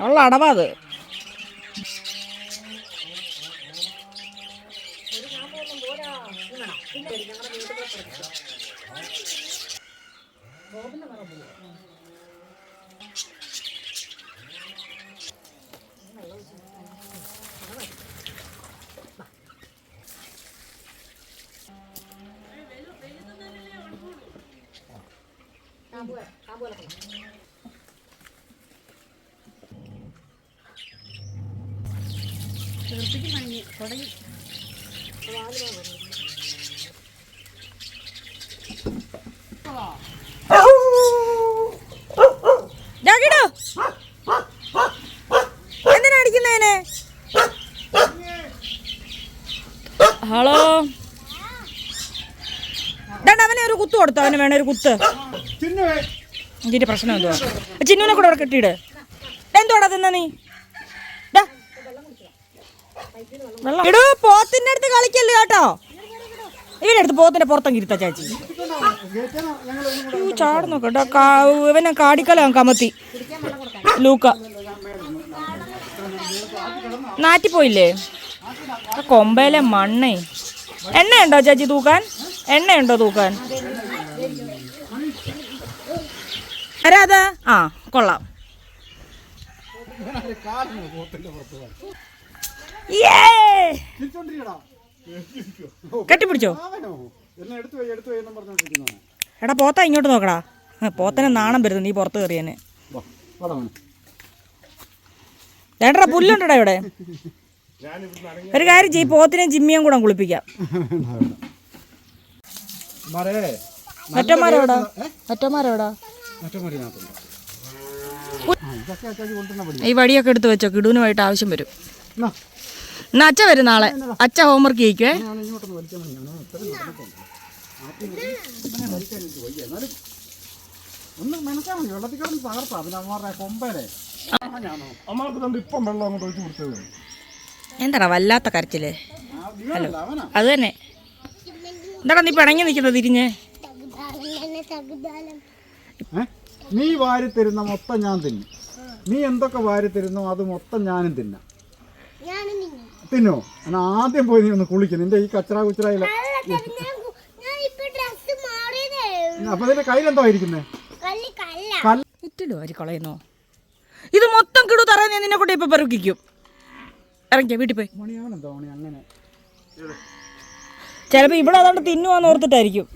അവളുടെ അടവാ അത്. എന്തിനാ അടിക്കുന്നതിന്? ഹലോ, അവനെ ഒരു കുത്ത് കൊടുത്തോ. അവന് വേണ ഒരു കുത്ത്. ഇതിന്റെ പ്രശ്നം എന്തുവാ? ചിന്നുവിനെ കൂടെ അവിടെ കെട്ടിയിട്. എന്തോടാ തിന്ന നീ? ഇടൂ, പോത്തിന്റെ അടുത്ത് കളിക്കല്ലേ കേട്ടോ. ഇവിടെ അടുത്ത് പോത്തിന്റെ പുറത്തെങ്കിൽ ഇരുത്താ ചേച്ചി. ചാടുന്നു കേട്ടോ. ഇവനെ കാടിക്കലാവും കമത്തി. ലൂക്ക നാറ്റിപ്പോയില്ലേ കൊമ്പയിലെ മണ്ണേ. എണ്ണയുണ്ടോ ചേച്ചി തൂക്കാൻ? എണ്ണയുണ്ടോ തൂക്കാൻ? ആരാത്? ആ, കൊള്ളാം. കെട്ടിപ്പിടിച്ചോ. എടാ പോത്താ, ഇങ്ങോട്ട് നോക്കടാ. പോത്തനെ നാണം വരുന്നു നീ പുറത്ത് കയറിയനെ. ഏട്ടാ പുല്ലുണ്ടടാ ഇവിടെ. ഒരു കാര്യം ചെയ്യ്, പോത്തിനെയും ജിമ്മിയും കൂടെ കുളിപ്പിക്കാം. മറ്റന്മാരെവിടാ? ഈ വടിയൊക്കെ എടുത്ത് വെച്ചോ, കിടൂനുമായിട്ട് ആവശ്യം വരും. എന്നാ അച്ഛ വരും നാളെ. അച്ഛ ഹോംവർക്ക് ചെയ്യിക്കുവേ. എന്താടാ വല്ലാത്ത കരച്ചില്? ഹലോ, അത് തന്നെ. എന്താടാ നീ പിണങ്ങി നിൽക്കുന്നത് തിരിഞ്ഞ്? നീ വാരി തരുന്ന മൊത്തം ഞാൻ തിന്നും. നീ എന്തൊക്കെ വാരി തരുന്നോ അത് മൊത്തം ഞാനും തിന്നാം. തിന്നോ? എന്നാ ആദ്യം പോയി നീ ഒന്ന് കുളിക്കും. നിന്റെ ഈ കച്ചറ കുച്ചറയില്ല. അപ്പൊ നിന്റെ കയ്യിലെന്തോ ഇരിക്കുന്നേ? ഇറ്റിലോ അരി കളയുന്നോ? ഇത് മൊത്തം കിടു തറയുന്ന നിന്നെ കൂടെ ഇപ്പൊ പെറുക്കിക്കും. ഇറങ്ങിയ വീട്ടിൽ പോയി. അങ്ങനെ ചിലപ്പോ ഇവിടെ അതുകൊണ്ട് തിന്നുവാന്ന് ഓർത്തിട്ടായിരിക്കും.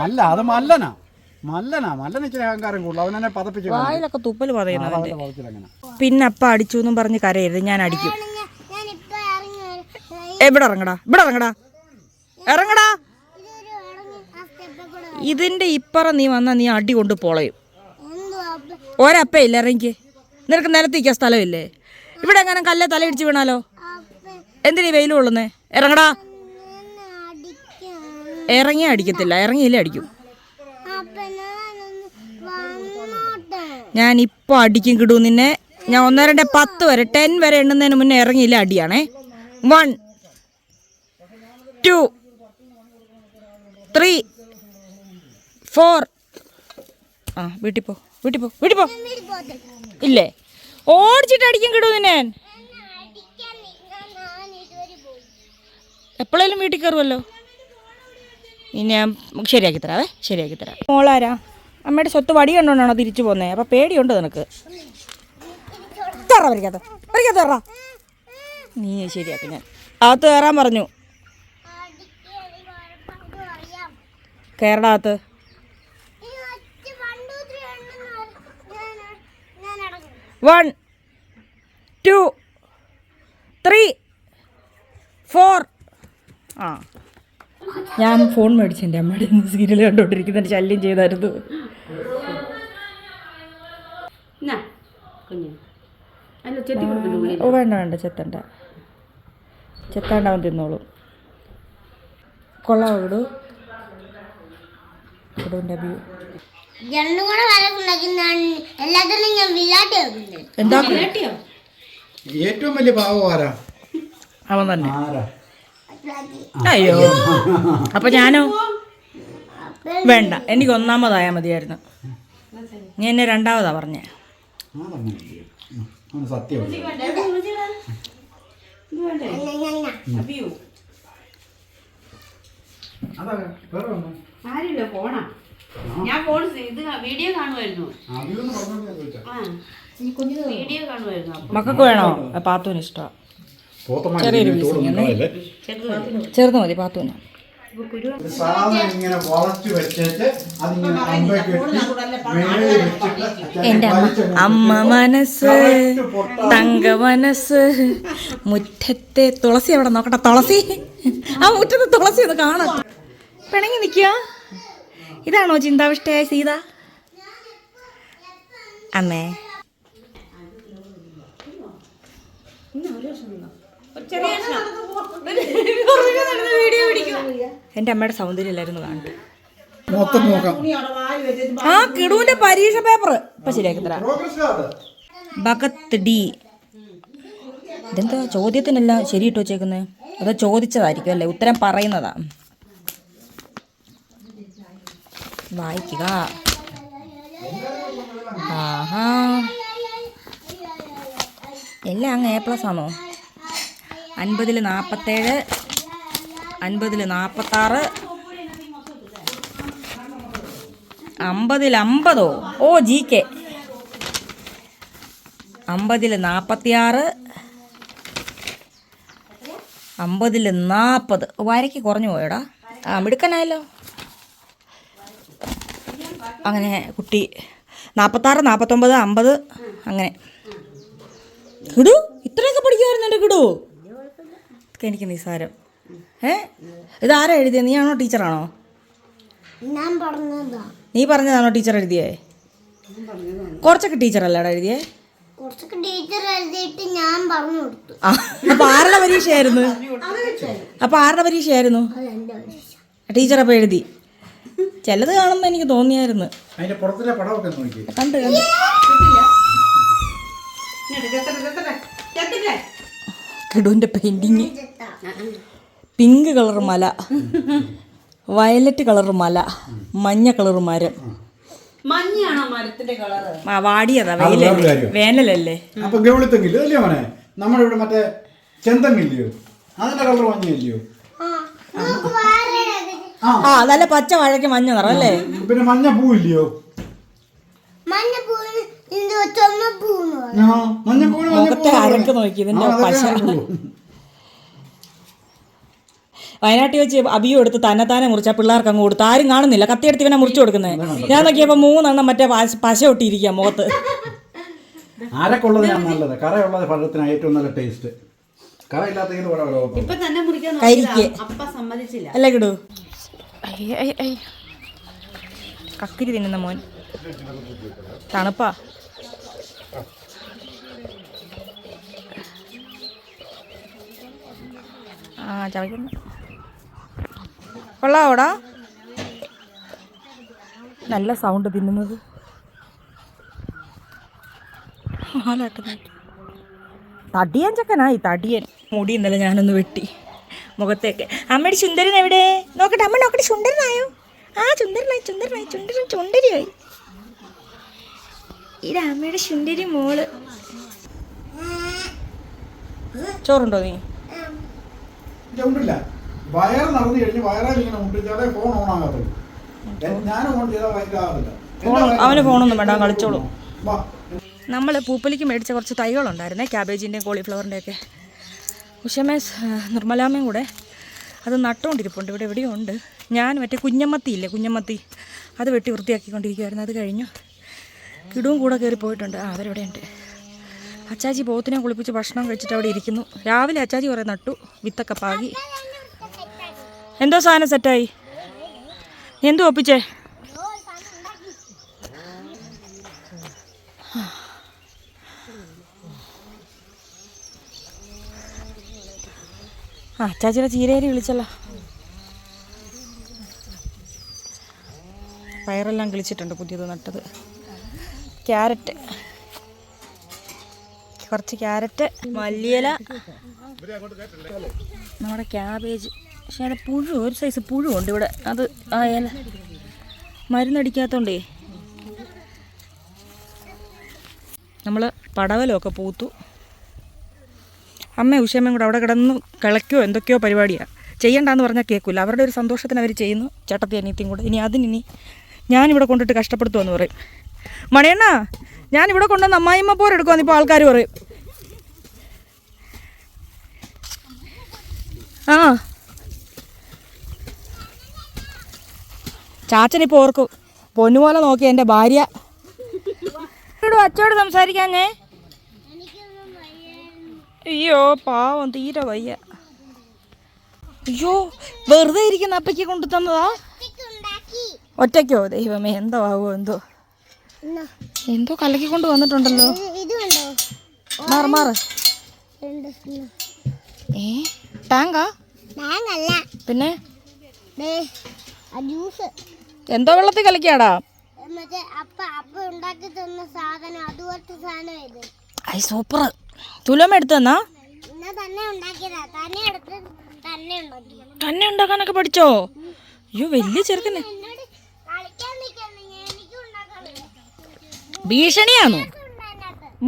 അല്ല, അത് മല്ലനാ. മല്ലനക്ക് അഹങ്കാരം കൂടുതൽ. അവനെ പതപ്പിച്ചു വായിലൊക്കെ തുപ്പൽ പതയുന്നവന്റെ. പിന്നെ അപ്പ അടിച്ചു എന്നും പറഞ്ഞ് കരയരുത്, ഞാൻ അടിക്കും. ഇവിടെ ഇറങ്ങടാ, ഇറങ്ങടാ. ഇതിന്റെ ഇപ്പറം നീ വന്നാ നീ അടി കൊണ്ട് പൊളയും. ഒരപ്പയില്ല, ഇറങ്ങിക്ക്. നിനക്ക് നിലത്തിരിക്കാൻ സ്ഥലമില്ലേ? ഇവിടെ എങ്ങനെ കല്ലെ തലയിടിച്ച് വീണാലോ? എന്തിനീ വെയിൽ കൊള്ളുന്നേ? ഇറങ്ങടാ. ഇറങ്ങി അടിക്കത്തില്ല, ഇറങ്ങിയില്ലേ അടിക്കും. ഞാൻ ഇപ്പോൾ അടിക്കും കിടൂ നിന്നെ. ഞാൻ 1, 2, 10 വരെ 10 വരെ എണ്ണുന്നതിന് മുന്നേ ഇറങ്ങിയില്ല അടിയാണേ. 1, 2, 3, 4. ആ വീട്ടിൽ പോ. ഇല്ലേ? ഓടിച്ചിട്ട് അടിക്കും കിടൂ നിന്നെ. എപ്പോഴേലും വീട്ടിൽ കയറുമല്ലോ. ഇനി ഞാൻ ശരിയാക്കി തരാം. മോളാരാ? അമ്മയുടെ സ്വത്ത് വടി കണ്ടോണ്ടാണോ തിരിച്ചു പോന്നേ? അപ്പൊ പേടിയുണ്ട് നിനക്ക്. നീ ശരിയാക്കി. ഞാൻ അകത്ത് കയറാൻ പറഞ്ഞു. കേരളത്ത് 1, 2, 3, 4. ആ ഞാൻ ഫോൺ മേടിച്ചു. എൻ്റെ അമ്മയുടെ സീരിയൽ കണ്ടോണ്ടിരിക്കുന്നതിന് ശല്യം ചെയ്തായിരുന്നു. വേണ്ട ചെത്താണ്ട് അവൻ തിന്നോളും. കൊള്ളാവോ ഇടൂ? ഏറ്റവും വലിയ പാവം ആരാ? അവൻ തന്നെ. അയ്യോ, അപ്പൊ ഞാനോ? വേണ്ട, എനിക്ക് ഒന്നാമതായാൽ മതിയായിരുന്നു. നീ എന്നെ രണ്ടാമതാ പറഞ്ഞേ. സത്യം ആരില്ല പോണാ. ഞാൻ ഫോൺ ഇത് വീഡിയോ കാണുമായിരുന്നു. വീഡിയോ കാണുമായിരുന്നു. മക്കൾക്ക് വേണോ? പാത്തുവിന് ഇഷ്ടമാണ്. ചെറിയൊരു ചെറുത് മതി പാത്തുവിന്. എൻ്റെ അമ്മ മനസ്സ് തങ്ക മനസ്സ് മുറ്റത്തെ തുളസി അവിടെ നോക്കട്ടെ. തുളസി ആ മുറ്റത്തെ തുളസി ഒന്ന് കാണട്ടെ. പിണങ്ങി നിൽക്കുക. ഇതാണോ ചിന്താവിഷ്ടയായ സീത? അമ്മേ എൻ്റെ അമ്മയുടെ സൗന്ദര്യമില്ലായിരുന്നു കാണട്ടെ. ആ കിടുവിന്റെ പരീക്ഷ പേപ്പർ ഇപ്പൊ ശരിയാക്കി തരാം. ഭഗത് ഡി. ഇതെന്താ ചോദ്യത്തിനെല്ലാം ശരിയിട്ട് വെച്ചേക്കുന്നത്? അതോ ചോദിച്ചതായിരിക്കും അല്ലേ? ഉത്തരം പറയുന്നതാ. വായിക്കുക. ആഹാ, എല്ലാം അങ്ങ് A+ ആണോ? 50-ൽ 47, 50-ൽ 46, 50-ൽ 50. ഓ GK. 50-ൽ 46, 50-ൽ 40. വരയ്ക്ക് കുറഞ്ഞു പോയടാ. മിടുക്കനായല്ലോ. അങ്ങനെ കുട്ടി 46, 49, 50 അങ്ങനെ. കിടു ഇത്രയൊക്കെ പഠിക്കുമായിരുന്നു എൻ്റെ കിടു. ഇതൊക്കെ എനിക്ക് നിസ്സാരം. ഇതാരാ എഴുതിയത്? നീയാണോ ടീച്ചറാണോ? നീ പറഞ്ഞതാണോ ടീച്ചർ എഴുതിയേ? കുറച്ചൊക്കെ ടീച്ചറല്ലേടാ എഴുതിയേ? അപ്പൊ ആരുടെ പരീക്ഷയായിരുന്നു? ടീച്ചർ അപ്പൊ എഴുതി. ചിലത് കാണുമ്പോ എനിക്ക് തോന്നിയായിരുന്നു. കണ്ട് കിടുവിന്റെ പെയിന്റിങ്. പിങ്ക് കളർ മല, വയലറ്റ് കളർ മല, മഞ്ഞ കളർ മരം. മഞ്ഞാണോ മരത്തിന്റെ കളറ്? വാടിയതാ, വെയിലല്ലേ, വേനലല്ലേ. അപ്പൊ ഗൗളിത്തെങ്കിലും അല്ലേ മോനെ? നമ്മുടെ ഇവിടെ മറ്റേ ചെന്തങ്ങില്ലയോ, അതിന്റെ കളർ മഞ്ഞയില്ലയോ? ആ നല്ല പച്ച വാഴയ്ക്ക് മഞ്ഞ നിറം അല്ലേ? പിന്നെ മഞ്ഞ പൂവില്ലയോ? മുഖത്തെ അരക്ക് നോക്കി ഇതിന്റെ പശ. വയനാട്ടിൽ വെച്ച് അബിയും എടുത്ത് തന്നെ മുറിച്ച പിള്ളേർക്ക് അങ്ങ് കൊടുത്തു. ആരും കാണുന്നില്ല, കത്തിയെടുത്ത് ഇവനെ മുറിച്ചു കൊടുക്കുന്നത്. ഞാൻ നോക്കിയപ്പോ 3 മറ്റേ പശ ഒട്ടിയിരിക്കുക മുഖത്ത്. അരക്കുള്ളതിനാണ് നല്ലത്, കറയുള്ളത് ഫലത്തിനാണ് ഏറ്റവും നല്ല ടേസ്റ്റ്. അല്ല കിടു കക്കിരി തിന്നുന്ന മോൻ. തണുപ്പാ. ചവയ്ക്കുന്നു. കൊള്ളാവോടാ? നല്ല സൗണ്ട് തിന്നുന്നത്. തടിയൻ ചക്കനായി, തടിയൻ. മുടി ഇന്നലെ ഞാനൊന്ന് വെട്ടി മുഖത്തേക്ക്. അമ്മയുടെ സുന്ദരൻ എവിടെ? നോക്കട്ടെ, അമ്മ നോക്കട്ടെ, സുന്ദരനായോ? ആ ചുന്ദരനായി, ചുന്ദരനായി, ചുണ്ടരിയായി. ഇത് അമ്മയുടെ സുന്ദരി മോള്. ചോറുണ്ടോ നീ? വയറ് നടന്നു കഴിഞ്ഞ് വയറാൽ ഇങ്ങനെ മുട്ടിച്ചാലേ ഫോൺ ഓൺ ആകാത്തുള്ളൂ. ഞാൻ ഓൺ ചെയ്താൽ വയറാകില്ല. അവന് ഫോണൊന്നും വേണ്ട, കളിച്ചോളൂ. നമ്മൾ പൂപ്പലിക്ക് മേടിച്ച കുറച്ച് തൈകളുണ്ടായിരുന്നേ, ക്യാബേജിൻ്റെയും കോളിഫ്ലവറിൻ്റെയൊക്കെ. ഉഷമേ നിർമ്മലാമ്മയും കൂടെ അത് നട്ടുകൊണ്ടിരിപ്പുണ്ട്. ഇവിടെ എവിടെയോ ഉണ്ട്. ഞാൻ മറ്റേ കുഞ്ഞമ്മത്തി ഇല്ലേ, കുഞ്ഞമ്മത്തി, അത് വെട്ടി വൃത്തിയാക്കിക്കൊണ്ടിരിക്കുമായിരുന്നു. അത് കഴിഞ്ഞു കിടുവും കൂടെ കയറി പോയിട്ടുണ്ട്. അവരെവിടെ ഉണ്ട്. അച്ചാച്ചി പോത്തിനെ കുളിപ്പിച്ച് ഭക്ഷണം കഴിച്ചിട്ട് അവിടെ ഇരിക്കുന്നു. രാവിലെ അച്ചാച്ചി കുറേ നട്ടു, വിത്തൊക്കെ പാകി. എന്തോ സാധനം സെറ്റായി. എന്തോ ഒപ്പിച്ചേ? അച്ചാച്ചിയുടെ ചീരേരി വിളിച്ചല്ലോ. പയറെല്ലാം കിളിച്ചിട്ടുണ്ട്, പുതിയത് നട്ടത്. ക്യാരറ്റ്, കുറച്ച് ക്യാരറ്റ്, മല്ലിയില, നമ്മുടെ ക്യാബേജ്. പക്ഷേ അത് പുഴു, ഒരു സൈസ് പുഴുണ്ട് ഇവിടെ. അത് ആ ഇല മരുന്നടിക്കാത്തോണ്ടേ നമ്മൾ പടവലമൊക്കെ പൂത്തു. അമ്മ ഉഷയമ്മയും കൂടെ അവിടെ കിടന്ന് കിളയ്ക്കോ എന്തൊക്കെയോ പരിപാടിയാണ്. ചെയ്യണ്ടെന്ന് പറഞ്ഞാൽ കേൾക്കില്ല. അവരുടെ ഒരു സന്തോഷത്തിന് അവർ ചെയ്യുന്നു. ചേട്ടത്തി അനിയത്തിയും കൂടെ. ഇനി ഞാനിവിടെ കൊണ്ടിട്ട് കഷ്ടപ്പെടുത്തുമെന്ന് പറയും. മണിയണ്ണ ഞാനിവിടെ കൊണ്ടുവന്ന് അമ്മായിമ്മ പോരെടുക്കുമെന്ന് ഇപ്പോൾ ആൾക്കാർ പറയും. ആ ചാച്ചനിപ്പോൾ ഓർക്കും, പൊന്നുപോലെ നോക്കി എൻ്റെ ഭാര്യ. അച്ചോട് സംസാരിക്കാഞ്ഞേ? അയ്യോ പാവം, തീരെ വയ്യ. അയ്യോ വെറുതെ ഇരിക്കുന്ന അപ്പയ്ക്ക് കൊണ്ടു തന്നതാ? ഒറ്റയ്ക്കോ? ദൈവമേ എന്തോ ആവോ എന്തോ കലക്കി കൊണ്ട് വന്നിട്ടുണ്ടല്ലോ. മാറ് ടാങ്കാ? പിന്നെ എന്തോ വെള്ളത്തിൽ കലക്കിയാടാ? I super. തുലോമ എടുത്തു തന്നാ? തന്നെ ഉണ്ടാക്കാനൊക്കെ പഠിച്ചോ? അയ്യോ വലിയ ചെറുക്കനെ. ഭീഷണിയാണോ?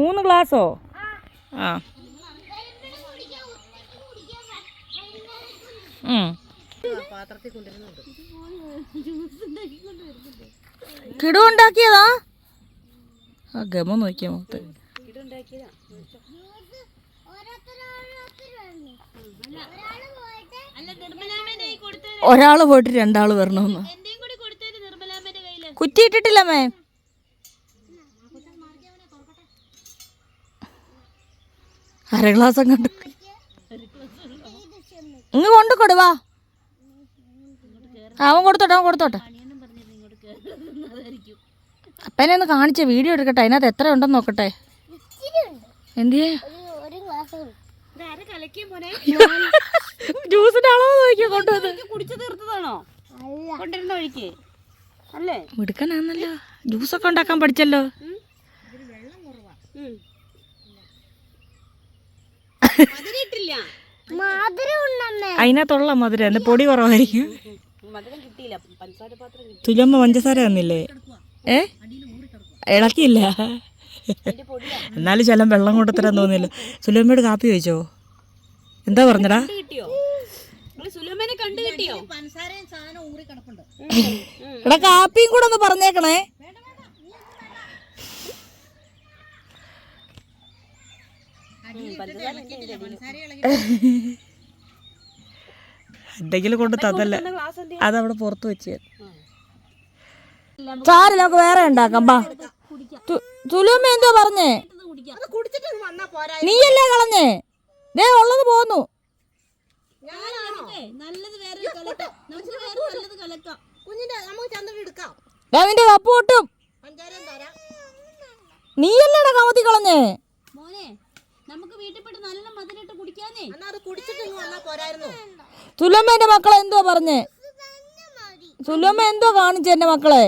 3 ഗ്ലാസോ? ആ കിടു ഉണ്ടാക്കിയതാ? ആ ഗമ നോക്കിയാ മൊത്തം. ഒരാള് പോയിട്ട് 2 ആള് വരണമെന്ന് കുറ്റിയിട്ടിട്ടില്ലമ്മേ. അര ഗ്ലാസ് അങ്ങോട്ട് ഇങ്ങ് കൊണ്ടു കൊടുവാ. അവൻ കൊടുത്തോട്ടെ. അപ്പനെ ഒന്ന് കാണിച്ച വീഡിയോ എടുക്കട്ടെ. അതിനകത്ത് എത്ര ഉണ്ടെന്ന് നോക്കട്ടെ. എന്തിയെ ജ്യൂസിന്റെ അളവ് നോക്കിയോ കൊണ്ടുവന്ന്? കുടിച്ചു തീർത്തതാണോ? കൊണ്ടിരുന്ന ഒഴിക്ക് അല്ലേ? മിടുക്കനാന്നല്ലോ, ജ്യൂസൊക്കെ ഉണ്ടാക്കാൻ പഠിച്ചല്ലോ. അതിനകത്തുള്ള മധുരം എന്താ പൊടി കുറവായിരിക്കും. തുലമ്മ പഞ്ചസാര തന്നില്ലേ? ഇളക്കിയില്ല. എന്നാലും ചില വെള്ളം കൊണ്ട് തരാൻ തോന്നിയില്ല. സുലമ്മയോട് കാപ്പി ചോദിച്ചോ? എന്താ പറഞ്ഞടാ? എടാ കാപ്പിയും കൂടെ ഒന്ന് പറഞ്ഞേക്കണേ. എന്തെങ്കിലും കൊണ്ട് തന്നല്ല, അതവിടെ പുറത്ത് വെച്ച് സാരി നമുക്ക് വേറെ ഉണ്ടാക്കാം. ബാ സുലുമ്മ എന്തോ പറഞ്ഞേ? നീയല്ലേ കളഞ്ഞേ? ദേ ഉള്ളത് പോന്നു. നിന്റെ കപ്പ് പൊട്ടും. നീയല്ലേടാ കമത്തി കളഞ്ഞേ? സുലമ്മ എന്റെ മക്കളെ എന്തോ പറഞ്ഞേ? സുലമ്മ എന്തോ കാണിച്ചു എന്റെ മക്കളെ?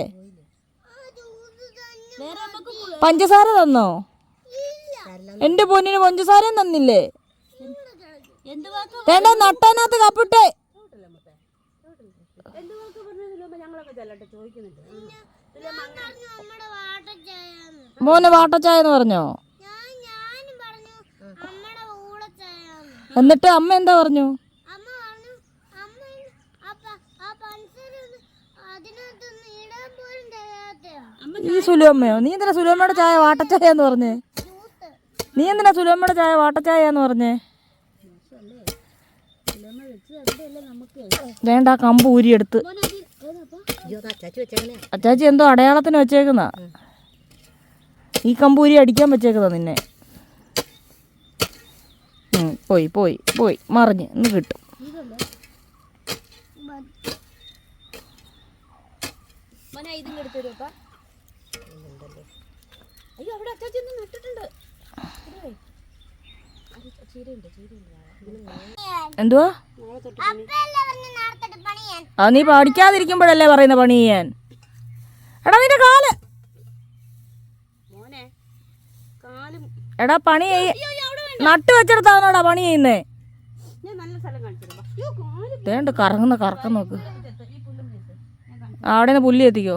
പഞ്ചസാര തന്നോ? എന്റെ പൊന്നിന് പഞ്ചസാരയും തന്നില്ലേ? വേണ്ട നട്ടനകത്ത് കപ്പിട്ടെ. മോനെ വാട്ടച്ചായ എന്ന് പറഞ്ഞോ? എന്നിട്ട് അമ്മ എന്താ പറഞ്ഞു? ഈ സുലുമ്മയോ? നീ എന്തിനാ സുലുമ്മയുടെ ചായ വാട്ടച്ചായ എന്ന് പറഞ്ഞേ? വേണ്ട, കമ്പ് ഊരിയെടുത്ത്. അച്ചാച്ചി എന്തോ അടയാളത്തിന് വെച്ചേക്കുന്ന. ഈ കമ്പ് ഊരി അടിക്കാൻ വെച്ചേക്കുന്ന നിന്നെ. പോയി മറിഞ്ഞ് ഇന്ന് കിട്ടും. എന്തുവാ? ആ നീ പഠിക്കാതിരിക്കുമ്പോഴല്ലേ പറയുന്ന പണി ചെയ്യാൻ. എടാ നിന്റെ കാല്, എടാ പണി നട്ട് വെച്ചെടുത്താണോടാ പണി ചെയ്യുന്നേ? വേണ്ട കറക്കം നോക്ക്. അവിടെ നിന്ന് പുല്ല് എത്തിക്കോ.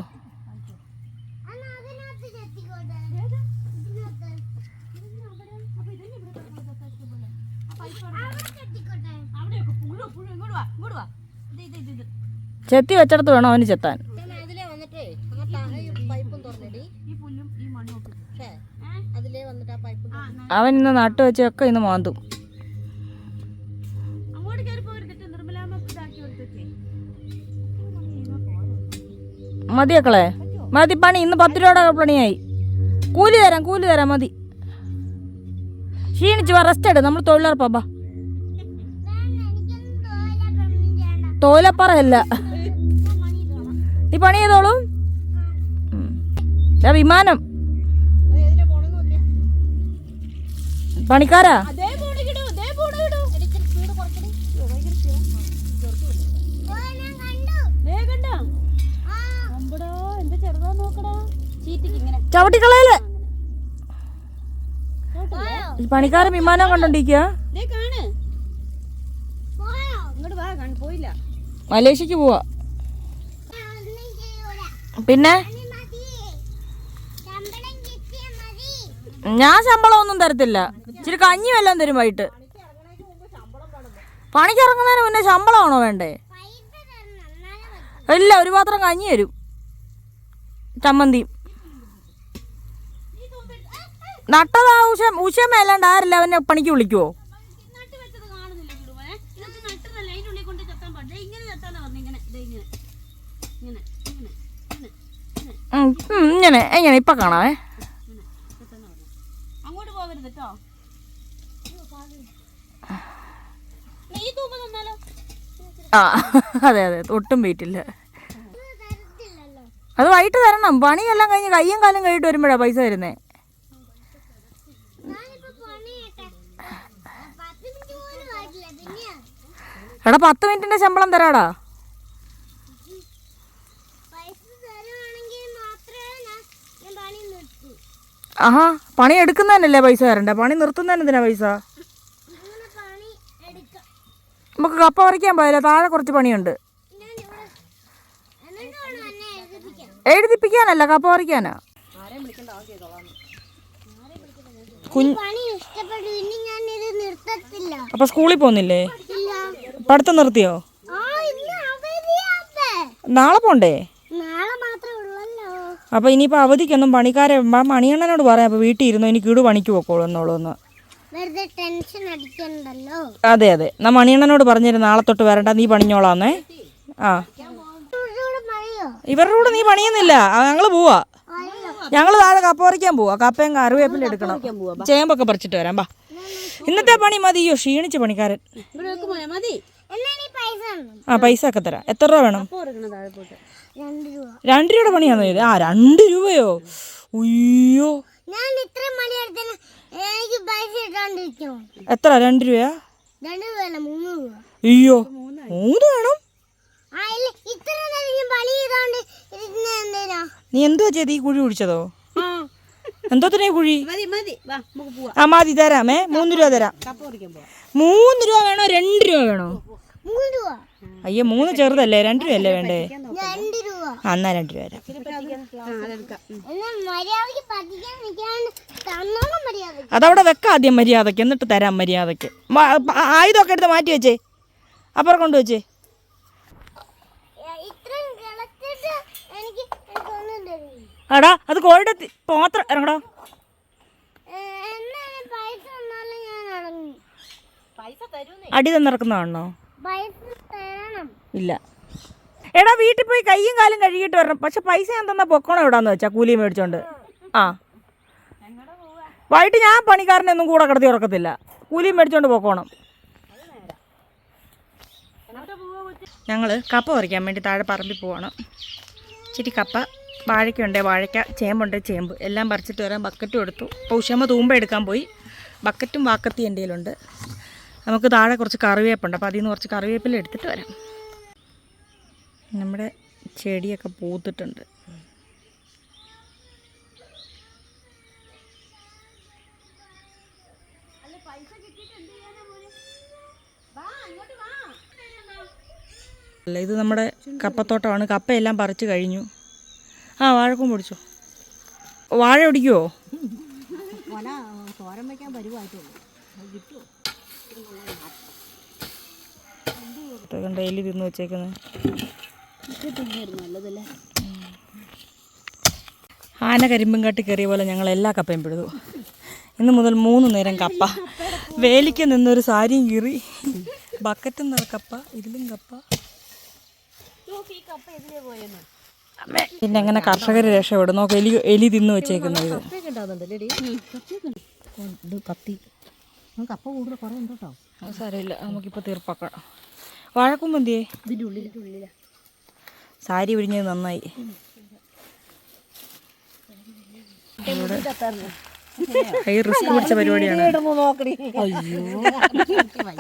ചെത്തി വെച്ചിടത്ത് വേണം അവന് ചെത്താൻ. അതിലേ വന്നിട്ടേ പൈപ്പും തുറന്നിടി ഈ പുല്ലും ഈ മണ്ണും ഒക്കെ പക്ഷേ അതിലേ വന്നിട്ട് ആ പൈപ്പ് അവൻ ഇന്ന് നട്ട് വെച്ചൊക്കെ ഇന്ന് മാന്തും. അങ്ങോട്ട് കയറി പോയിരുന്നിട്ട് നിർമ്മലാമ്മ ഇതാക്കി കൊടുത്തേ. മതിയക്കളെ മതി പണി. ഇന്ന് 10 രൂപയുടെ പണിയായി. കൂലി തരാം മതി. ക്ഷീണിച്ച് വാ, റെസ്റ്റ് എടു. നമ്മൾ തൊഴിലുറപ്പാ. തോലപ്പറയല്ല, നീ പണി ചെയ്തോളൂ. വിമാനം പണിക്കാരാ. ചവിട്ടിക്കളയല്ലേ പണിക്കാരൻ വിമാനം കണ്ടോണ്ടിരിക്കുക. പോയില്ല. മലേഷ്യക്ക് പോവാ. പിന്നെ ഞാൻ ശമ്പളം ഒന്നും തരത്തില്ല. ഇച്ചിരി കഞ്ഞി വല്ലതും തരും വൈകിട്ട്. പണിക്ക് ഇറങ്ങുന്നതിന് മുന്നേ ശമ്പളമാണോ വേണ്ടേ? ഇല്ല, ഒരു പാത്രം കഞ്ഞി തരും, ചമ്മന്തിയും. നട്ടതാ ഉഷമ്മ അല്ലാണ്ട് ആരില്ല അവനെ പണിക്ക് വിളിക്കുവോ? ഇങ്ങനെ ഇപ്പൊ കാണാവേ. അങ്ങോട്ട് പോകരുത് കേട്ടോ. ആ അതെ ഒട്ടും വെയിറ്റില്ല. അത് വൈകിട്ട് തരണം. പണിയെല്ലാം കഴിഞ്ഞ് കയ്യും കാലും കഴിയിട്ട് വരുമ്പോഴാ പൈസ തരുന്നേ. എടാ 10 മിനിറ്റിന്റെ ശമ്പളം തരാടാ. ആഹാ, പണി എടുക്കുന്നതിനല്ലേ പൈസ തരണ്ടേ? പണി നിർത്തുന്നതിന് എന്തിനാ പൈസ? നമുക്ക് കപ്പ പറിക്കാൻ പോയാലോ? താഴെ കുറച്ച് പണിയുണ്ട്. എഴുതിപ്പിക്കാനല്ല, കപ്പ പറിക്കാനാ. അപ്പൊ സ്കൂളിൽ പോകുന്നില്ലേ? പഠിത്തം നിർത്തിയോ? നാളെ പോണ്ടേ? അപ്പൊ ഇനിയിപ്പോ അവധിക്കൊന്നും പണിക്കാരെ മണിയണ്ണനോട് പറയാം. അപ്പൊ വീട്ടിൽ ഇരുന്നോ, എനിക്ക് വീട് പണിക്ക് പോക്കോളൂ എന്നോളൂന്ന്. അതെ എന്നാ മണിയണ്ണനോട് പറഞ്ഞിരുന്നു നാളെ തൊട്ട് വരണ്ട, നീ പണിഞ്ഞോളാന്നേ. ആ, ഇവരുടെ കൂടെ നീ പണിയുന്നില്ല. ഞങ്ങള് പോവാ. ഞങ്ങള് താഴെ കപ്പ പറിക്കാൻ പോവാ. കപ്പയും കറിവേപ്പില എടുക്കണം, ചേമ്പൊക്കെ പറിച്ചിട്ട് വരാം. ബാ, ഇന്നത്തെ പണി മതിയോ? ക്ഷീണിച്ച് പണിക്കാരൻ. ആ, പൈസ ഒക്കെ തരാം. എത്ര രൂപ വേണം? 2 രൂപയുടെ പണിയാണോ ഇത്? ആ, 2 രൂപയോ? ഉയ്യോ, എത്ര? 2 രൂപയാ? അയ്യോ, 3 വേണം. നീ എന്തുവാ ചെയ്ത്? ഈ കുഴി കുടിച്ചതോ? എന്തോത്തിനാ കുഴി? ആ മതി, തരാമേ. 3 രൂപ തരാം. 3 രൂപ വേണോ 2 രൂപ വേണോ? അയ്യോ, 3 ചെറുതല്ലേ, 2 രൂപ അല്ലേ വേണ്ടേ? എന്നാ 2 രൂപ തരാം. അതവിടെ വെക്കാം ആദ്യം മര്യാദക്ക്, എന്നിട്ട് തരാം മര്യാദക്ക്. ആയുധമൊക്കെ എടുത്ത് മാറ്റി വെച്ചേ, അപ്പുറം കൊണ്ടുവച്ചേ. എടാ, അത് കോഴിയുടെ പാത്രം ഇറങ്ങടാ. അടി തന്നിറക്കുന്നതാണോ? ഇല്ല. എടാ, വീട്ടിൽ പോയി കയ്യും കാലും കഴുകിയിട്ട് വരണം. പക്ഷെ പൈസ ഞാൻ തന്നാ പൊക്കോണം എവിടാന്ന് വെച്ചാ കൂലി മേടിച്ചോണ്ട്. ആ, വൈകിട്ട് ഞാൻ പണിക്കാരനെ ഒന്നും കൂടെ കിടത്തി ഉറക്കത്തില്ല. കൂലി മേടിച്ചോണ്ട് പൊക്കോണം. ഞങ്ങൾ കപ്പ പറിക്കാൻ വേണ്ടി താഴെ പറമ്പിൽ പോവാണ്. ഇച്ചിരി കപ്പ, വാഴയ്ക്കുണ്ട് വാഴയ്ക്ക, ചേമ്പുണ്ട് ചേമ്പ്, എല്ലാം പറിച്ചിട്ട് വരാൻ ബക്കറ്റും എടുത്തു. അപ്പോൾ ഉഷമ്മ തൂമ്പ എടുക്കാൻ പോയി. ബക്കറ്റും വാക്കത്തി എൻ്റെ കയ്യിലുണ്ട്. നമുക്ക് താഴെ കുറച്ച് കറിവേപ്പുണ്ട്, അപ്പോൾ അതിൽ നിന്ന് കുറച്ച് കറിവേപ്പില എടുത്തിട്ട് വരാം. നമ്മുടെ ചെടിയൊക്കെ പൂത്തിട്ടുണ്ട്. അല്ല, ഇത് നമ്മുടെ കപ്പത്തോട്ടമാണ്. കപ്പയെല്ലാം പറിച്ച് കഴിഞ്ഞു. ആ, വാഴക്കും പൊടിച്ചോ. വാഴ ഒടിക്കുവോ? പുറത്ത് കണ്ട എലി തിന്ന് വെച്ചേക്കുന്നത്. ആന കരിമ്പും കാട്ടി കയറിയ പോലെ ഞങ്ങൾ എല്ലാ കപ്പയും പിഴുതു. ഇന്ന് മുതൽ 3 നേരം കപ്പ. വേലിക്ക് നിന്നൊരു സാരിയും കീറി, ബക്കറ്റും നിറ കപ്പ, ഇതിലും കപ്പ. പിന്നെ എങ്ങനെ കർഷകർ രക്ഷപ്പെടും? നോക്ക്, എലി തിന്ന് വെച്ചേക്കുന്നത്. കപ്പ കൂടുതൽ കുറേ ഉണ്ട് കേട്ടോ. അത് സാരമില്ല, നമുക്കിപ്പോൾ തീർപ്പാക്കാം. വാഴക്കൊമ്പ് എന്തിയേ? ഇതിൻ്റെ ഉള്ളിലാ. സാരി പിഴിഞ്ഞത് നന്നായി. കൈ റിസ്ക് പിടിച്ച പരിപാടിയാണ്. അയ്യോ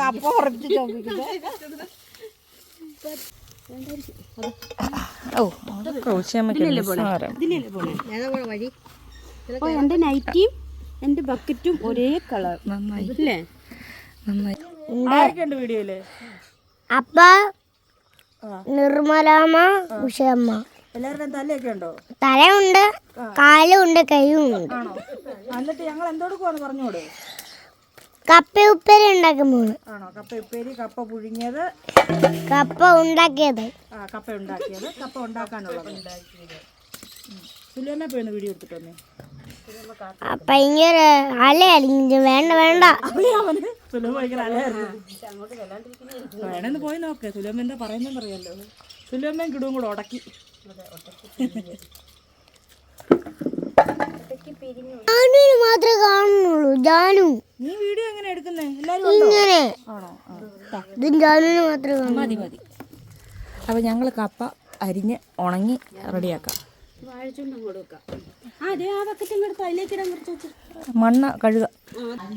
കപ്പ ഉറപ്പിച്ച് ഓ വഴി. എൻ്റെ നൈറ്റിയും എൻ്റെ ബക്കറ്റും ഒരേ കളർ. നന്നായി അല്ലേ? നന്നായി. ആരൊക്കെയുണ്ട് വീഡിയോയില്? അപ്പ, നിർമ്മലാമ്മ, ഉഷയമ്മ. എല്ലാവരുടെയും തലയൊക്കെ ഉണ്ടോ? തലയുണ്ട്, കാലുണ്ട്, കൈയും ഉണ്ട്. ആണോ? എന്നിട്ട് ഞങ്ങൾ എന്തോടുക്കുവാന്ന് പറഞ്ഞോട്. കപ്പ ഉപ്പേരി ഉണ്ടാക്കുമ്പോൾ. ആണോ? കപ്പ ഉപ്പേരി, കപ്പ പുഴുങ്ങിയത്, കപ്പ ഉണ്ടാക്കിയത്. കപ്പ ഉണ്ടാക്കിയത്, കപ്പ ഉണ്ടാക്കാനുള്ളത്. സുലഭനെ പോയി വീഡിയോ എടുത്തിട്ട് വന്നേ. അപ്പ ഇങ്ങനെ അലയലിഞ്ഞ് വേണ്ട വേണ്ട. സുലഭ ഭയങ്കര അലയായിരുന്നു. വേണമെന്ന് പോയി നോക്ക്. സുലഭ എന്താ പറയുന്നതെന്ന് അറിയാലോ. സുലഭയും കിടുവും കൂടെ ഉടക്കി. ജാനുവിന് മാത്രമേ കാണുന്നുള്ളൂ. ജാനു നീ വീഡിയോ എങ്ങനെ എടുക്കുന്നേ? എല്ലാരും ഇങ്ങനെ. ആണോ? ഇതും ജാനുവിന് മാത്രമേ കാണൂ. മതി മതി. അപ്പോൾ ഞങ്ങൾ കപ്പ അരിഞ്ഞ് ഉണങ്ങി റെഡിയാക്കാം. മണ്ണ് കഴുകുക.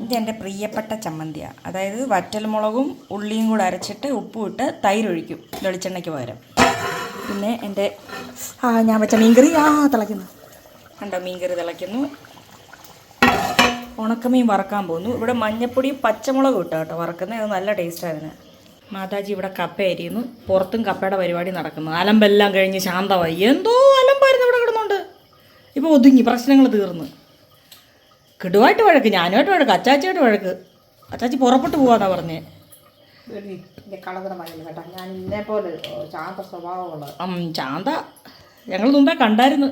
ഇത് എൻ്റെ പ്രിയപ്പെട്ട ചമ്മന്തിയാണ്. അതായത് വറ്റൽമുളകും ഉള്ളിയും കൂടെ അരച്ചിട്ട് ഉപ്പും ഇട്ട് തൈരൊഴിക്കും വെളിച്ചെണ്ണയ്ക്ക് പകരം. പിന്നെ എൻ്റെ ഞാൻ വെച്ച മീൻകറി തിളയ്ക്കുന്നു. കണ്ടോ, മീൻകറി തിളയ്ക്കുന്നു. ഉണക്കമീൻ വറക്കാൻ പോകുന്നു. ഇവിടെ മഞ്ഞപ്പൊടിയും പച്ചമുളകും ഇട്ടോ കേട്ടോ വറക്കുന്നത്. അത് നല്ല ടേസ്റ്റാണ് അതിന്. മാതാജി ഇവിടെ കപ്പ അരിയുന്നു. പുറത്തും കപ്പയുടെ പരിപാടി നടക്കുന്നു. അലമ്പെല്ലാം കഴിഞ്ഞ് ശാന്തമായി. എന്തോ അലമ്പായിരുന്നു ഇവിടെ കിടന്നുണ്ട്. ഇപ്പോൾ ഒതുങ്ങി, പ്രശ്നങ്ങൾ തീർന്ന്. കിടുവായിട്ട് വഴക്ക്, ഞാനുമായിട്ട് വഴക്ക്, അച്ചാച്ചിയായിട്ട് വഴക്ക്. അച്ചാച്ചി പുറപ്പെട്ട് പോവാന്നാ പറഞ്ഞേ. ഞാൻ ഇന്നെ പോലെ ശാന്ത സ്വഭാവമുള്ള ശാന്ത ഞങ്ങൾ മുമ്പേ കണ്ടായിരുന്നു.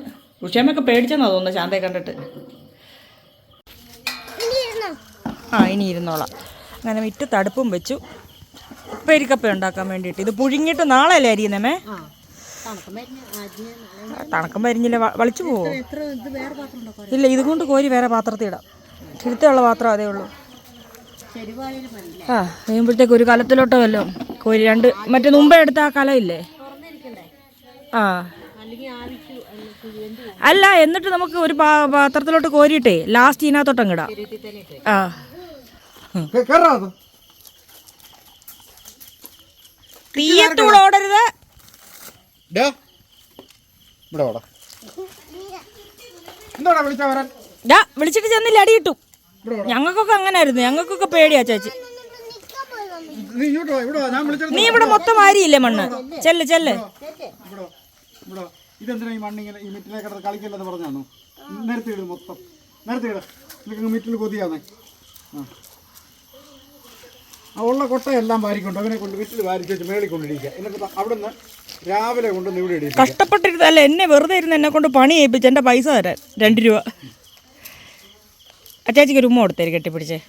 ഉഷയമ്മയൊക്കെ പേടിച്ചെന്നാ തോന്നുന്നു ശാന്തയെ കണ്ടിട്ട്. ഇനി ഇരുന്നോളാം. അങ്ങനെ വിറ്റ് തടുപ്പും വെച്ചു. ഉപ്പേരിക്കപ്പ ഉണ്ടാക്കാൻ വേണ്ടിയിട്ട്. ഇത് പുഴുങ്ങിയിട്ട് നാളെ അല്ലേ അരിയുന്നമേ? തണക്കം വരിഞ്ഞില്ല, വളിച്ചു പോവോ? ഇല്ല, ഇതുകൊണ്ട് കോരി വേറെ പാത്രത്തിൽ ഇടാം. ചുരുത്തുള്ള പാത്രം അതേ ഉള്ളൂ. കഴിയുമ്പോഴത്തേക്ക് ഒരു കലത്തിലോട്ടോ വല്ലോ കോരി. മറ്റേ മുമ്പേ എടുത്ത ആ കലമില്ലേ? അല്ല, എന്നിട്ട് നമുക്ക് ഒരു പാത്രത്തിലോട്ട് കോരിയിട്ടേ ലാസ്റ്റ് ഇതിനകത്തോട്ടങ്ങ് ഇടാം. തീയത്തൂടോടരുത്. വിളിച്ചിട്ട് ചെന്നില്ല, അടി കിട്ടും. ഞങ്ങൾക്കൊക്കെ അങ്ങനെ ആയിരുന്നു. ഞങ്ങൾക്കൊക്കെ പേടിയാ ചേച്ചി. നീ ഇവിടെ മൊത്തം മാരിയില്ലേ മണ്ണ്? ചെല്ല് ചെല്ല്. ഇതെന്തിനാ ഈ മണ്ണിങ്ങനെ ഈ മിറ്റിലെ കിടന്ന് കളിക്കില്ലെന്ന് പറഞ്ഞാണോ? നിരത്തിയിട്, മൊത്തം നിരത്തിയിട. നിങ്ങൾക്ക് മിറ്റിൽ കൊതിയാന്നേ. ഉള്ള കൊട്ടയെല്ലാം വാരിക്കൊണ്ട് അവനെ കൊണ്ട് മിറ്റിൽ വാരിച്ച് വെച്ച് മേളിൽ കൊണ്ടിരിക്കുക. എന്നിട്ട് അവിടെ നിന്ന് രാവിലെ കൊണ്ടുവന്ന് ഇവിടെ ഇടിക്കുക. കഷ്ടപ്പെട്ടിരുന്നല്ല, എന്നെ വെറുതെ ഇരുന്ന് എന്നെ കൊണ്ട് പണി ചെയ്യിപ്പിച്ച് എൻ്റെ പൈസ തരാൻ 2 രൂപ. അച്ചാച്ചിക്ക് ഒരു ഉമ്മ കൊടുത്തേര് കെട്ടിപ്പിടിച്ചേ.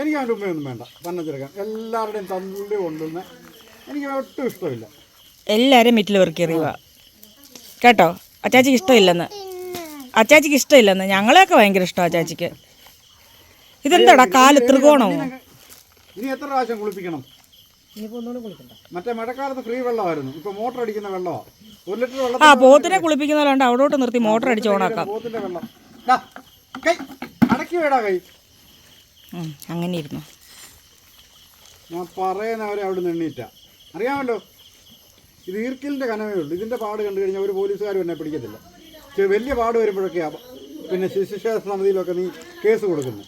എനിക്ക് അവൻ്റെ ഉമ്മയൊന്നും വേണ്ട. തന്നെ ചെറുക്കാൻ എല്ലാവരുടെയും തള്ളി കൊണ്ടുവന്ന് എനിക്ക് ഒട്ടും ഇഷ്ടമില്ല. എല്ലാവരും മിറ്റിൽ വെറുക്കി എറിയുക കേട്ടോ. അച്ചാച്ചിക്ക് ഇഷ്ടമില്ലെന്ന്. അച്ചാച്ചിക്ക് ഇഷ്ടമില്ലെന്ന്. ഞങ്ങളെയൊക്കെ ഭയങ്കര ഇഷ്ടമാണ് അച്ചാച്ചിക്ക്. ഇതെന്താടാ കാല് ത്രികോണമോ? ഇനി എത്ര പ്രാവശ്യം കുളിപ്പിക്കണം? മറ്റേ മഴക്കാലത്ത് ഫ്രീ വെള്ളമായിരുന്നു. ഇപ്പൊ മോട്ടർ അടിക്കുന്ന വെള്ളമാണ്. 1 ലിറ്റർ വെള്ളം. പോത്തിനെ കുളിപ്പിക്കുന്നവരുണ്ട്. അവിടോട്ട് നിർത്തി മോട്ടർ അടിച്ച് ഓണാക്കാം. പോത്തിന്റെ വെള്ളം അടക്കി വേടാ കൈ. അങ്ങനെ ഇരുന്നു. ഞാൻ പറയുന്നവരെ അവിടെ നിന്ന് എണ്ണീറ്റ അറിയാമല്ലോ. ഇത് ഈർക്കിലിന്റെ കനവേ ഉള്ളൂ. ഇതിന്റെ പാട് കണ്ടു കഴിഞ്ഞാൽ ഒരു പോലീസുകാരും എന്നെ പിടിക്കത്തില്ല. വലിയ പാട് വരുമ്പോഴൊക്കെയാ പിന്നെ ശിശുക്ഷേമ സമിതിയിലൊക്കെ നീ കേസ് കൊടുക്കുന്നു.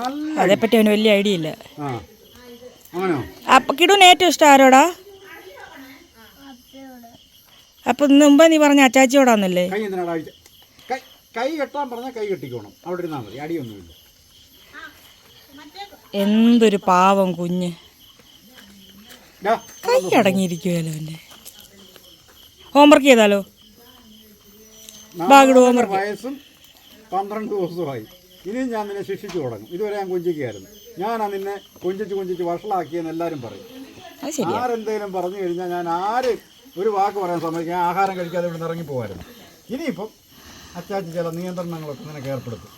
നല്ല അതേപ്പറ്റി അവന് വലിയ ഐഡിയ ഇല്ല. അങ്ങനെയോ? അപ്പൊ കിടുവിന് ഏറ്റവും ഇഷ്ടം ആരോടാ? അപ്പൊ മുമ്പേ നീ പറഞ്ഞ അച്ചാച്ചിയോടാന്നല്ലേ? കൈ എന്തിനാടാ അഴിച്ച? കൈ കെട്ടാൻ പറഞ്ഞാൽ കൈ കെട്ടിക്കോണം. അവിടെ ഇരുന്നാൽ മതി, അടിയൊന്നുമില്ല. എന്തൊരു പാവം കുഞ്ഞ്. ഡാ, കൈ അടങ്ങിയിരിക്കുമല്ലോ എൻ്റെ. ഹോംവർക്ക് ചെയ്താലോ? 4 വയസ്സും 12 ദിവസമായി. ഇനിയും ഞാൻ നിന്നെ ശിക്ഷിച്ചു തുടങ്ങും. ഇതുവരെ ഞാൻ കൊഞ്ചിക്കുകയായിരുന്നു. ഞാനാ നിന്നെ കൊഞ്ചിച്ച് വഷളാക്കിയെന്ന് എല്ലാവരും പറയും. അത് ശരിയാ. ആരെന്തെങ്കിലും പറഞ്ഞു കഴിഞ്ഞാൽ ഞാൻ ഒരു വാക്ക് പറയാൻ സമ്മതിക്കും. ഞാൻ ആഹാരം കഴിക്കാതെ ഇവിടെ നിന്ന് ഇറങ്ങിപ്പോവായിരുന്നു. ഇനിയിപ്പം അച്ചാച്ചി ചില നിയന്ത്രണങ്ങളൊക്കെ നിനക്ക് ഏർപ്പെടുത്തും.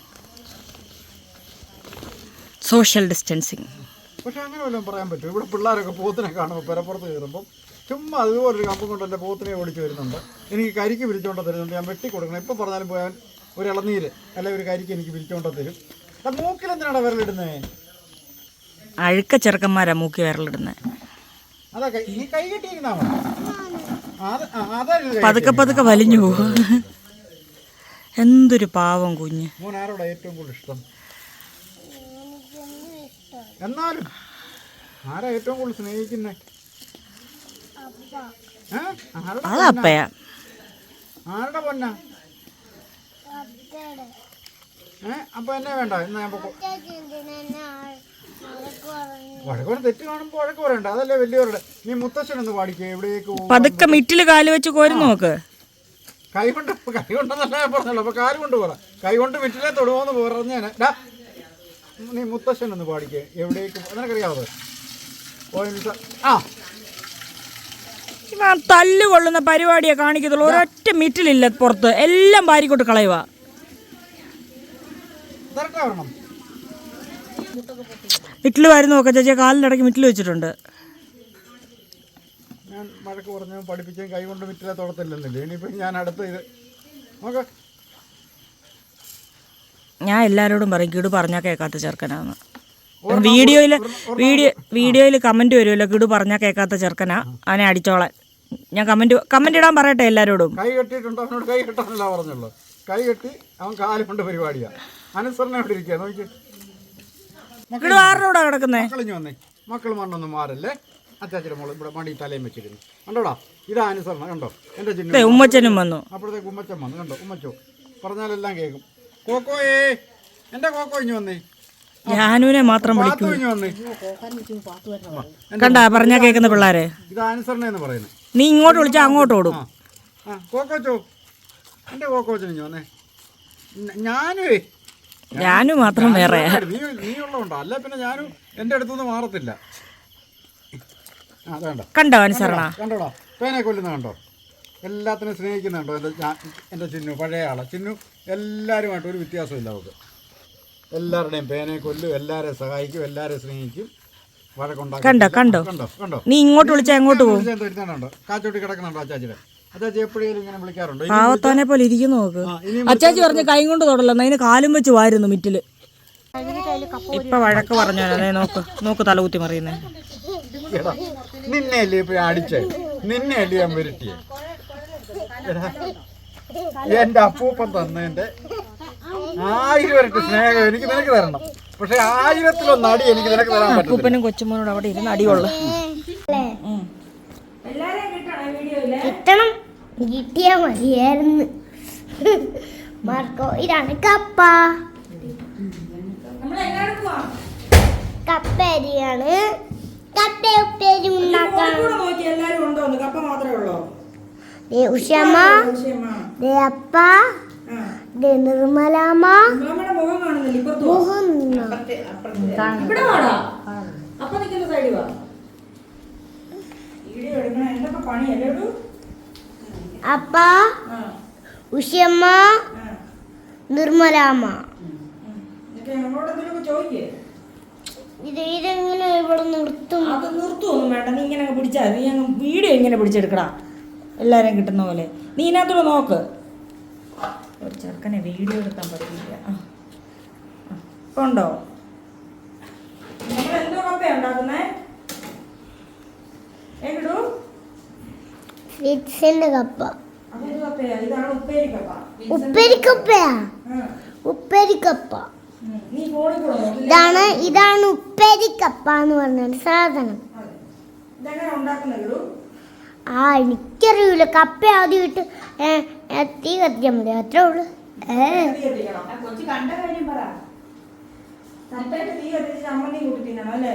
Social distancing. പക്ഷെ അങ്ങനെ വല്ലതും പറയാൻ പറ്റും? ഇവിടെ പിള്ളേരൊക്കെ പോത്തിനെ കാണുമ്പോൾ പെരപ്പുറത്ത് കയറുമ്പം ചുമ്മാ അതുപോലൊരു കമ്പം കൊണ്ട് എൻ്റെ പോത്തിനെ ഓടിച്ച് വരുന്നുണ്ട്. എനിക്ക് കരിക്ക് വിരിച്ചുകൊണ്ട് തരുന്നുണ്ട്. ഞാൻ വെട്ടി കൊടുക്കണം. എപ്പോൾ പറഞ്ഞാലും പോയാൽ ഒരു ഇളനീര് അല്ലെങ്കിൽ ഒരു കരിക്ക് എനിക്ക് വിരിച്ചുകൊണ്ട് തരും. മൂക്കിലെന്തിനാണ് വിരലിടുന്നേ? അഴുക്ക ചെറുക്കന്മാരാ മൂക്കി വിരലിടുന്നത്. അതാ നീ കൈ കെട്ടിയിരുന്നാ മതി. പതുക്കെ വലിഞ്ഞു പോകും. എന്തൊരു പാവം കുഞ്ഞ്. മോൻ ആരോടാ ഏറ്റവും കൂടുതൽ ഇഷ്ടം? എന്നാലും ആരാ ഏറ്റവും കൂടുതൽ സ്നേഹിക്കുന്നേ? അതപ്പയാ. ആരുടെ പൊന്നാ? അപ്പൊ എന്നെ വേണ്ട. ഇന്ന് ഞാൻ വഴക്ക് തെറ്റ് കാണുമ്പോൾ വഴക്ക് പറയണ്ട. അതല്ലേ വലിയവരുടെ. നീ മുത്തശ്ശനൊന്ന് പാടിക്കേ. എവിടേക്ക് പതുക്കെ മിറ്റില് കാല് വെച്ച് കോരി നോക്ക്. കൈ കൊണ്ടെന്നല്ല ഞാൻ പറഞ്ഞല്ലോ. അപ്പൊ കാല് കൊണ്ട് പറ. കൈ കൊണ്ട് മിറ്റിലെ തൊടുവോന്ന് പറഞ്ഞേനെ. നീ മുത്തശ്ശനൊന്ന് പാടിക്കേ. എവിടേക്ക് നിനക്കറിയാവത്? തല്ല് കൊള്ളുന്ന പരിപാടിയെ കാണിക്കത്തുള്ളൂ. ഒരൊറ്റ മിറ്റിലില്ല പുറത്ത്. എല്ലാം വാരിക്കൊണ്ട് കളയുക. മിറ്റിൽ വരുന്ന നോക്കാം ചേച്ചിയെ. കാലിൻ്റെ ഇടയ്ക്ക് മിറ്റിൽ വെച്ചിട്ടുണ്ട്. ഞാൻ വഴക്ക് പറഞ്ഞു പഠിപ്പിച്ചും കൈ കൊണ്ട് മിറ്റിലെ തൊടത്തില്ലെന്നില്ലേ. ഇനിയിപ്പം ഞാൻ അടുത്ത് ഇത് നോക്ക. ഞാൻ എല്ലാവരോടും പറയും കിടു പറഞ്ഞാൽ കേൾക്കാത്ത ചെറുക്കനാന്ന്. വീഡിയോയിൽ കമൻറ്റ് വരുമല്ലോ, കിടു പറഞ്ഞാൽ കേൾക്കാത്ത ചെറുക്കനാ, അവനെ അടിച്ചോളാൻ. ഞാൻ കമൻറ്റ് ഇടാൻ പറയട്ടെ എല്ലാവരോടും. കൈ കെട്ടിയിട്ടുണ്ടോ? അവനോട് കൈ കെട്ടാനല്ല പറഞ്ഞുള്ളൂ. കൈ കെട്ടി അവൻ കാല് കൊണ്ട് പരിപാടിയാണ്. അനുസരണ ഇവിടെ ഇരിക്കുക. നോക്കി കിടു ആരോടാ കിടക്കുന്നേ? മക്കളിഞ്ഞു വന്നേ. മക്കൾ മണ്ണൊന്നും മാറല്ലേ. അച്ചാച്ചിയുടെ മോള് ഇവിടെ മടി തലയും വെച്ചിരുന്നു. കണ്ടോടാ, ഇതാ അനുസരണ. കണ്ടോ എൻ്റെ ചിഹ്നം. ഉമ്മച്ചനും വന്നു. അപ്പോഴത്തേക്ക് ഉമ്മച്ചൻ വന്നു. കണ്ടോ, ഉമ്മച്ചോ പറഞ്ഞാലെല്ലാം കേൾക്കും. കോക്കോയേ, എൻ്റെ കോക്കോ ഇഞ്ഞു വന്നേ. ജാനുവിനെ മാത്രം പാത്തു ഇഞ്ഞു വന്നേ. കണ്ടാ പറഞ്ഞാ കേൾക്കുന്ന പിള്ളേരെ. ഇതാ അനുസരണ എന്ന് പറയുന്നത്. നീ ഇങ്ങോട്ട് വിളിച്ചാൽ അങ്ങോട്ട് ഓടും. കോക്കോച്ചോ, എൻ്റെ കോക്കോച്ചൻ ഇഞ്ഞു വന്നേ. ഞാനും മാത്രം വേറെ. നീ ഉള്ളതുണ്ടോ? അല്ല പിന്നെ ഞാനും എൻ്റെ അടുത്തുനിന്ന് മാറത്തില്ല. കണ്ടോ അനുസരണ? കണ്ടോടാ, പേനെ കൊല്ലുന്ന കണ്ടോ? എല്ലാത്തിനും സ്നേഹിക്കുന്നുണ്ടോ? എൻ്റെ ചിന്നു, പഴയ ആളാ ചിന്നു. എല്ലാവരുമായിട്ട് ഒരു വ്യത്യാസമില്ല അവർക്ക്. എല്ലാവരുടെയും പേനെ കൊല്ലും, എല്ലാവരെയും സഹായിക്കും, എല്ലാവരെയും സ്നേഹിക്കും. വഴക്കുണ്ടാക്കും. കണ്ടോ കണ്ടോ കണ്ടോ? നീ ഇങ്ങോട്ട് വിളിച്ചാൽ എങ്ങോട്ട് പോകും? വരുന്നുണ്ടോ? കാച്ചോട്ടി കിടക്കുന്നുണ്ടോ അച്ചാച്ചിയുടെ? അച്ചാച്ചി എപ്പോഴേലും ഇങ്ങനെ വിളിക്കാറുണ്ടോ? പാവത്താനെ പോലെ ഇരിക്കുന്നു നോക്ക്. അച്ചാച്ചി പറഞ്ഞ് കൈ കൊണ്ട് തൊടല്ലെന്ന്, അതിന് കാലും വെച്ച് വാരുന്നു മിറ്റില്. ഇപ്പൊ വഴക്ക് പറഞ്ഞോ? നോക്ക് തലകുത്തി മറിയുന്നേ. നിന്നെ അല്ലേ ഇപ്പൊ അടിച്ചേ? നിന്നെ അല്ലേ ഞാൻ വരട്ടിയേ? എന്റെ അപ്പൂപ്പൻ തന്നതിന്റെ 1000 ഇരട്ടി സ്നേഹം എനിക്ക് നിനക്ക് തരണം. പക്ഷെ 1000-ലൊന്ന് അടി എനിക്ക് നിനക്ക് തരാൻ പറ്റും. അപ്പൂപ്പനും കൊച്ചുമോനോട് അവിടെ ഇരുന്ന് അടികൊള്ള. കിട്ടണം, കിട്ടിയാ മതിയായിരുന്നു. മാർക്കോ, ഇതാണ് കപ്പ. കപ്പ അരിയാണ്. കപ്പ ഉപ്പേരി ഉണ്ടാക്കാം. ഉഷമ്മ, അപ്പ, നിർമ്മലാമ്മ, മുഖം അപ്പ, ഉഷമ്മ, നിർമ്മലാമ്മ. ഇതെങ്ങനെ ഇവിടെ നിർത്തും? അത് നിർത്തുമൊന്നും വേണ്ട. നീ ഇങ്ങനെ പിടിച്ചാൽ നീ അങ്ങ് വീഡിയോ ഇങ്ങനെ പിടിച്ചെടുക്കടാ, എല്ലാവരെയും കിട്ടുന്ന പോലെ. നീ ഇതിനകത്തൂടെ നോക്ക്. ഒരു ചെറുക്കനെ വീഡിയോ എടുക്കാൻ പഠിപ്പിക്കുക. ഇപ്പൊ ഉണ്ടോ? നമ്മളെന്തോ കപ്പയാ ഉണ്ടാക്കുന്നേ? എങ്ങടൂ? വിറ്റ്സിന്റെ കപ്പ. അതൊരു കപ്പയാ. ഇതാണ് ഉപ്പേരിക്കപ്പ. ഉപ്പേരിക്കപ്പയാ? ഉപ്പേരിക്കപ്പ. നീ ഫോണിൽ കൂടെ ഇതാണ് ഉപ്പേരിക്കപ്പ എന്ന് പറഞ്ഞൊരു സാധനം. ഇതെങ്ങനെ ഉണ്ടാക്കുന്നത്? എനിക്കറിയില്ല. കപ്പ ആദ്യം ഇട്ട് തീ കത്തിച്ചാൽ മതി, അത്രേ ഉള്ളു. കൊച്ചു കണ്ട കാര്യം പറ. തീ കത്തിച്ച് ചമ്മന്തി കൂട്ടി തിന്നണം അല്ലേ?